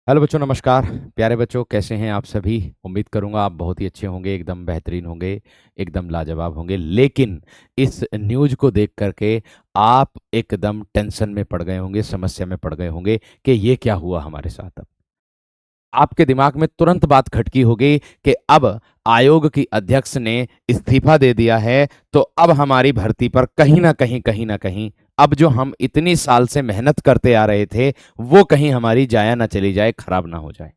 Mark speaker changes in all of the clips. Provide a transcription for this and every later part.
Speaker 1: Hello बच्चों, नमस्कार। प्यारे बच्चों, कैसे हैं आप सभी? उम्मीद करूंगा आप बहुत ही अच्छे होंगे, एकदम बेहतरीन होंगे, एकदम लाजवाब होंगे। लेकिन इस न्यूज़ को देख करके आप एकदम टेंशन में पड़ गए होंगे, समस्या में पड़ गए होंगे कि ये क्या हुआ हमारे साथ। अब आपके दिमाग में तुरंत बात खटकी होगी कि अब आयोग की अध्यक्ष ने इस्तीफा दे दिया है, तो अब हमारी भर्ती पर कहीं ना कहीं अब जो हम इतनी साल से मेहनत करते आ रहे थे वो कहीं हमारी जाया ना चली जाए, खराब ना हो जाए।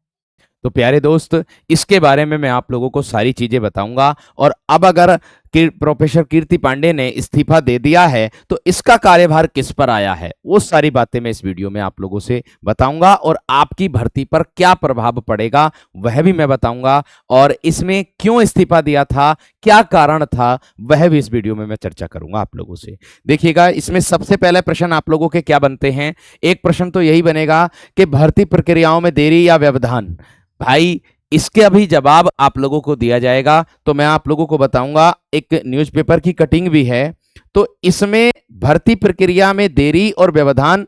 Speaker 1: तो प्यारे दोस्त, इसके बारे में मैं आप लोगों को सारी चीजें बताऊंगा। और अब अगर प्रोफेसर कीर्ति पांडे ने इस्तीफा दे दिया है तो इसका कार्यभार किस पर आया है, वो सारी बातें मैं इस वीडियो में आप लोगों से बताऊंगा। और आपकी भर्ती पर क्या प्रभाव पड़ेगा वह भी मैं बताऊंगा। और इसमें क्यों इस्तीफा दिया था, क्या कारण था, वह भी इस वीडियो में मैं चर्चा करूंगा आप लोगों से। देखिएगा, इसमें सबसे पहले प्रश्न आप लोगों के क्या बनते हैं। एक प्रश्न तो यही बनेगा कि भर्ती प्रक्रियाओं में देरी या व्यवधान। भाई, इसके अभी जवाब आप लोगों को दिया जाएगा। तो मैं आप लोगों को बताऊंगा, एक न्यूज़पेपर की कटिंग भी है। तो इसमें भर्ती प्रक्रिया में देरी और व्यवधान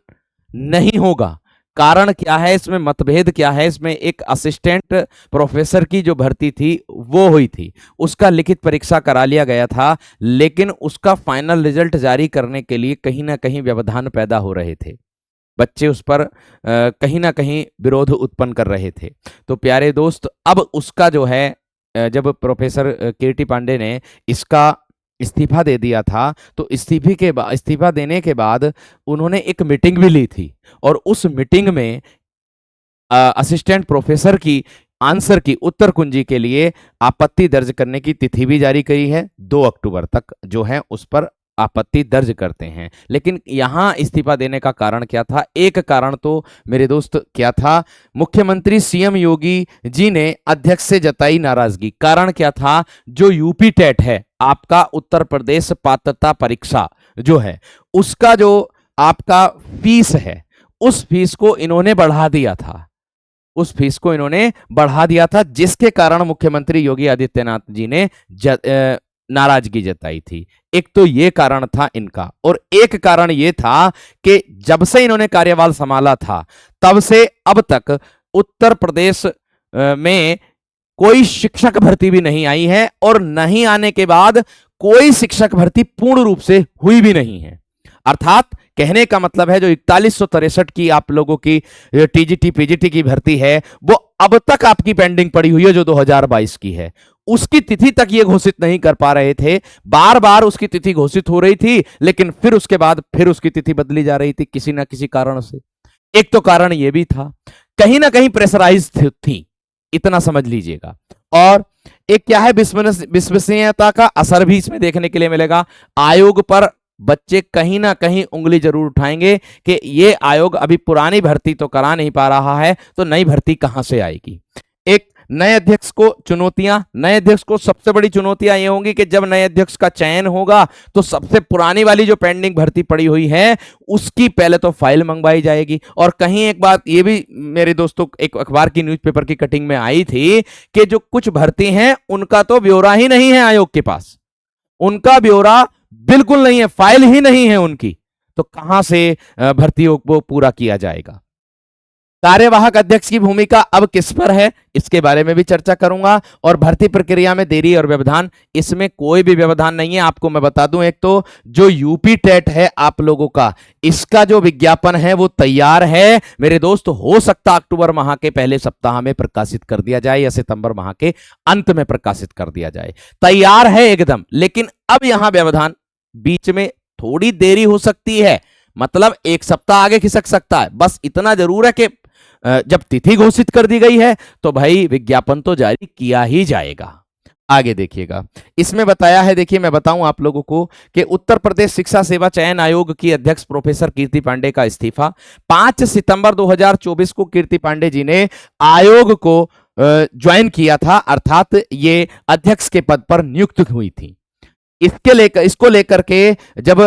Speaker 1: नहीं होगा। कारण क्या है, इसमें मतभेद क्या है? इसमें एक असिस्टेंट प्रोफेसर की जो भर्ती थी वो हुई थी, उसका लिखित परीक्षा करा लिया गया था, लेकिन उसका फाइनल रिजल्ट जारी करने के लिए कहीं ना कहीं व्यवधान पैदा हो रहे थे। बच्चे उस पर कहीं ना कहीं विरोध उत्पन्न कर रहे थे। तो प्यारे दोस्त, अब उसका जो है जब प्रोफेसर कीर्ति पांडे ने इसका इस्तीफा दे दिया था, तो इस्तीफा देने के बाद उन्होंने एक मीटिंग भी ली थी। और उस मीटिंग में असिस्टेंट प्रोफेसर की आंसर की उत्तर कुंजी के लिए आपत्ति दर्ज करने की तिथि भी जारी करी है। 2 अक्टूबर तक जो है उस पर आपत्ति दर्ज करते हैं। लेकिन यहां इस्तीफा देने का कारण क्या था? एक कारण तो मेरे दोस्त क्या था, मुख्यमंत्री सीएम योगी जी ने अध्यक्ष से जताई नाराजगी। कारण क्या था? जो यूपी टेट है, आपका उत्तर प्रदेश पात्रता परीक्षा जो है, उसका जो आपका फीस है, उस फीस को इन्होंने बढ़ा दिया था। उस फीस को इन्होंने बढ़ा दिया था, जिसके कारण मुख्यमंत्री योगी आदित्यनाथ जी ने नाराजगी जताई थी। एक तो ये कारण था इनका, और एक कारण ये था कि जब से इन्होंने कार्यभार संभाला था तब से अब तक उत्तर प्रदेश में कोई शिक्षक भर्ती भी नहीं आई है, और नहीं आने के बाद कोई शिक्षक भर्ती पूर्ण रूप से हुई भी नहीं है। अर्थात कहने का मतलब है, जो 4163 की आप लोगों की टीजीटी पीजीटी की भर्ती है, वो अब तक आपकी पेंडिंग पड़ी हुई है, जो 2022 की है। उसकी तिथि तक ये घोषित नहीं कर पा रहे थे। बार बार उसकी तिथि घोषित हो रही थी, लेकिन फिर उसके बाद फिर उसकी तिथि बदली जा रही थी किसी ना किसी कारण से। एक तो कारण ये भी था, कहीं ना कहीं प्रेशराइज थी, इतना समझ लीजिएगा। और एक क्या है, विश्वसनीयता का असर भी इसमें देखने के लिए मिलेगा। आयोग पर बच्चे कहीं ना कहीं उंगली जरूर उठाएंगे कि ये आयोग अभी पुरानी भर्ती तो करा नहीं पा रहा है, तो नई भर्ती कहां से आएगी। एक नए अध्यक्ष को चुनौतियां, नए अध्यक्ष को सबसे बड़ी चुनौतियां ये होंगी कि जब नए अध्यक्ष का चयन होगा तो सबसे पुरानी वाली जो पेंडिंग भर्ती पड़ी हुई है उसकी पहले तो फाइल मंगवाई जाएगी। और कहीं एक बात ये भी मेरे दोस्तों, एक अखबार की न्यूज़पेपर की कटिंग में आई थी कि जो कुछ भर्ती हैं उनका तो ब्यौरा ही नहीं है आयोग के पास, उनका ब्यौरा बिल्कुल नहीं है, फाइल ही नहीं है उनकी। तो कहां से भर्तियों को पूरा किया जाएगा। कार्यवाहक अध्यक्ष की भूमिका अब किस पर है, इसके बारे में भी चर्चा करूंगा। और भर्ती प्रक्रिया में देरी और व्यवधान, इसमें कोई भी व्यवधान नहीं है। आपको मैं बता दूं, एक तो जो यूपी टेट है आप लोगों का, इसका जो विज्ञापन है वो तैयार है मेरे दोस्त। हो सकता अक्टूबर माह के पहले सप्ताह में प्रकाशित कर दिया जाए या सितंबर माह के अंत में प्रकाशित कर दिया जाए, तैयार है एकदम। लेकिन अब यहां व्यवधान, बीच में थोड़ी देरी हो सकती है, मतलब 1 सप्ताह आगे खिसक सकता है। बस इतना जरूर है कि जब तिथि घोषित कर दी गई है तो भाई विज्ञापन तो जारी किया ही जाएगा। आगे देखिएगा, इसमें बताया है, देखिए मैं बताऊं आप लोगों को कि उत्तर प्रदेश शिक्षा सेवा चयन आयोग की अध्यक्ष प्रोफेसर कीर्ति पांडे का इस्तीफा 5 सितंबर 2024 को कीर्ति पांडे जी ने आयोग को ज्वाइन किया था, अर्थात ये अध्यक्ष के पद पर नियुक्त हुई थी। इसको लेकर के जब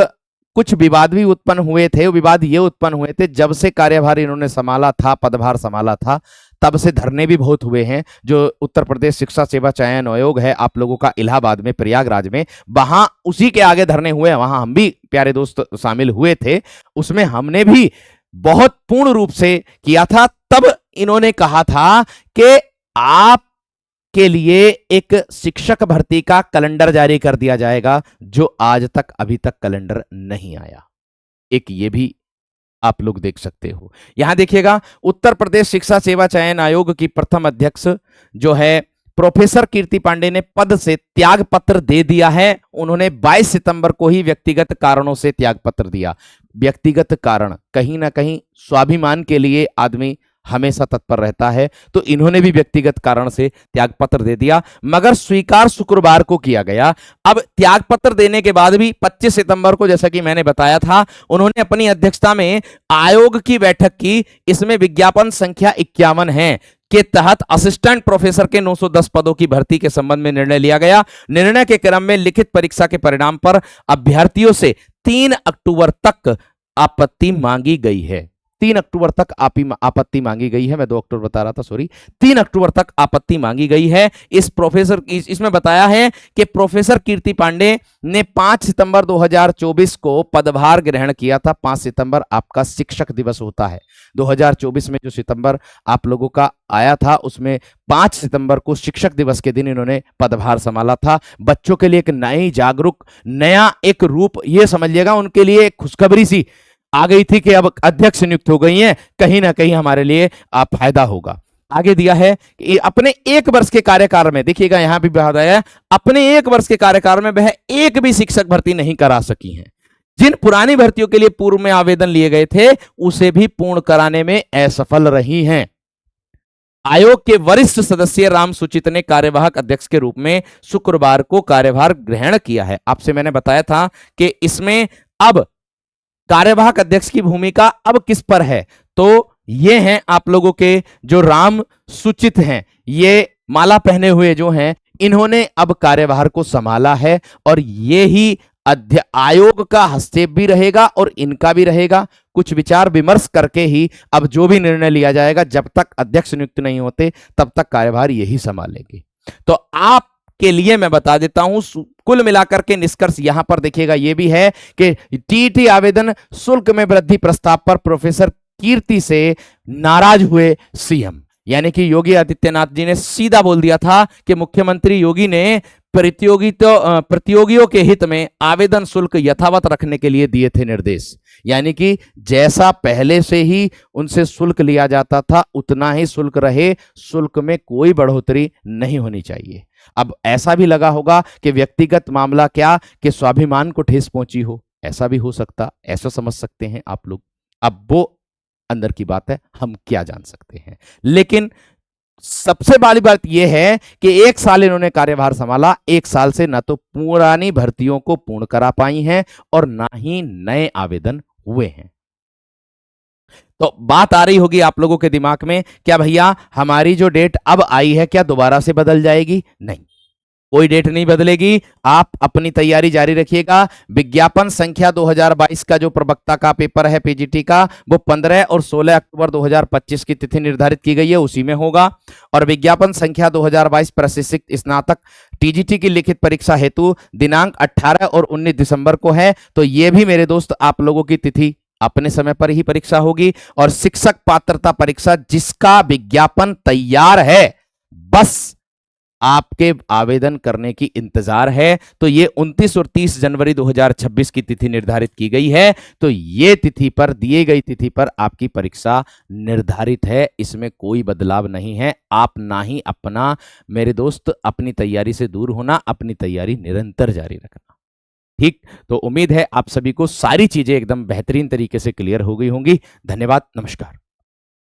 Speaker 1: कुछ विवाद भी उत्पन्न हुए थे, विवाद ये उत्पन्न हुए थे, जब से कार्यभार इन्होंने संभाला था, पदभार संभाला था, तब से धरने भी बहुत हुए हैं। जो उत्तर प्रदेश शिक्षा सेवा चयन आयोग है आप लोगों का इलाहाबाद में, प्रयागराज में, वहां उसी के आगे धरने हुए, वहां हम भी प्यारे दोस्त शामिल हुए थे। उसमें हमने भी बहुत पूर्ण रूप से किया था। तब इन्होंने कहा था कि आप के लिए एक शिक्षक भर्ती का कैलेंडर जारी कर दिया जाएगा, जो आज तक अभी तक कैलेंडर नहीं आया। एक ये भी आप लोग देख सकते हो। यहां देखिएगा, उत्तर प्रदेश शिक्षा सेवा चयन आयोग की प्रथम अध्यक्ष जो है प्रोफेसर कीर्ति पांडे ने पद से त्याग पत्र दे दिया है। उन्होंने 22 सितंबर को ही व्यक्तिगत कारणों से त्याग पत्र दिया। व्यक्तिगत कारण, कहीं ना कहीं स्वाभिमान के लिए आदमी हमेशा तत्पर रहता है, तो इन्होंने भी व्यक्तिगत कारण से त्यागपत्र दे दिया, मगर स्वीकार शुक्रवार को किया गया। अब त्यागपत्र देने के बाद भी 25 सितंबर को, जैसा कि मैंने बताया था, उन्होंने अपनी अध्यक्षता में आयोग की बैठक की। इसमें विज्ञापन संख्या 51 है के तहत असिस्टेंट प्रोफेसर के 910 पदों की भर्ती के संबंध में निर्णय लिया गया। निर्णय के क्रम में लिखित परीक्षा के परिणाम पर अभ्यर्थियों से 3 अक्टूबर तक आपत्ति मांगी गई है। 3 अक्टूबर तक आपत्ति मांगी गई है। मैं 2 अक्टूबर बता रहा था, सॉरी, 3 अक्टूबर तक आपत्ति मांगी गई है। इसमें बताया है कि प्रोफेसर कीर्ति पांडे ने 5 सितंबर 2024 को पदभार ग्रहण किया था। 5 सितंबर आपका शिक्षक दिवस होता है। 2024 में जो सितंबर आप लोगों का आया था, उसमें 5 सितंबर को शिक्षक दिवस के दिन इन्होंने पदभार संभाला था। बच्चों के लिए एक नई जागरूक, नया एक रूप, ये समझिएगा उनके लिए एक खुशखबरी सी आ गई थी कि अब अध्यक्ष नियुक्त हो गई हैं, कहीं ना कहीं हमारे लिए फायदा होगा। आगे दिया है कि अपने 1 वर्ष के कार्यकाल में, देखिएगा यहां भी बताया है, अपने 1 वर्ष के कार्यकाल में वह एक भी शिक्षक भर्ती नहीं करा सकी हैं। जिन पुरानी भर्तियों के लिए पूर्व में आवेदन लिए गए थे, उसे भी पूर्ण कराने में असफल रही हैं। आयोग के वरिष्ठ सदस्य राम सुचित ने कार्यवाहक अध्यक्ष के रूप में शुक्रवार को कार्यभार ग्रहण किया है। आपसे मैंने बताया था कि इसमें अब कार्यवाहक अध्यक्ष की भूमिका अब किस पर है, तो ये हैं आप लोगों के जो राम सुचित हैं, ये माला पहने हुए जो हैं, इन्होंने अब कार्यभार को संभाला है और ये ही आयोग का हस्तक्षेप भी रहेगा और इनका भी रहेगा। कुछ विचार विमर्श करके ही अब जो भी निर्णय लिया जाएगा, जब तक अध्यक्ष नियुक्त नहीं होते तब तक कार्यभार यही संभालेगी। तो आप के लिए मैं बता देता हूं, कुल मिलाकर के निष्कर्ष यहां पर देखिएगा ये भी है कि टीईटी आवेदन शुल्क में वृद्धि प्रस्ताव पर प्रोफेसर कीर्ति से नाराज हुए सीएम, यानी कि योगी आदित्यनाथ जी ने सीधा बोल दिया था कि मुख्यमंत्री योगी ने प्रतियोगियों के हित में आवेदन शुल्क यथावत रखने के लिए दिए थे निर्देश, यानी कि जैसा पहले से ही उनसे शुल्क लिया जाता था उतना ही शुल्क रहे, शुल्क में कोई बढ़ोतरी नहीं होनी चाहिए। अब ऐसा भी लगा होगा कि व्यक्तिगत मामला क्या कि स्वाभिमान को ठेस पहुंची हो, ऐसा भी हो सकता, ऐसा समझ सकते हैं आप लोग। अब वो अंदर की बात है, हम क्या जान सकते हैं। लेकिन सबसे बड़ी बात यह है कि 1 साल इन्होंने कार्यभार संभाला, 1 साल से ना तो पुरानी भर्तियों को पूर्ण करा पाई हैं और ना ही नए आवेदन हुए हैं। तो बात आ रही होगी आप लोगों के दिमाग में, क्या भैया हमारी जो डेट अब आई है क्या दोबारा से बदल जाएगी? नहीं, कोई डेट नहीं बदलेगी। आप अपनी तैयारी जारी रखिएगा। विज्ञापन संख्या 2022 का जो प्रवक्ता का पेपर है पीजीटी का, वो 15 और 16 अक्टूबर 2025 की तिथि निर्धारित की गई है, उसी में होगा। और विज्ञापन संख्या 2022 प्रशिक्षित स्नातक टीजीटी की लिखित परीक्षा हेतु दिनांक 18 और 19 दिसंबर को है। तो ये भी मेरे दोस्त आप लोगों की तिथि अपने समय पर ही परीक्षा होगी। और शिक्षक पात्रता परीक्षा जिसका विज्ञापन तैयार है, बस आपके आवेदन करने की इंतजार है। तो ये 29 और 30 जनवरी 2026 की तिथि निर्धारित की गई है। तो ये तिथि पर, दिए गई तिथि पर आपकी परीक्षा निर्धारित है, इसमें कोई बदलाव नहीं है। आप ना ही अपना, मेरे दोस्त, अपनी तैयारी से दूर होना, अपनी तैयारी निरंतर जारी रखना। ठीक, तो उम्मीद है आप सभी को सारी चीजें एकदम बेहतरीन तरीके से क्लियर हो गई होंगी। धन्यवाद, नमस्कार।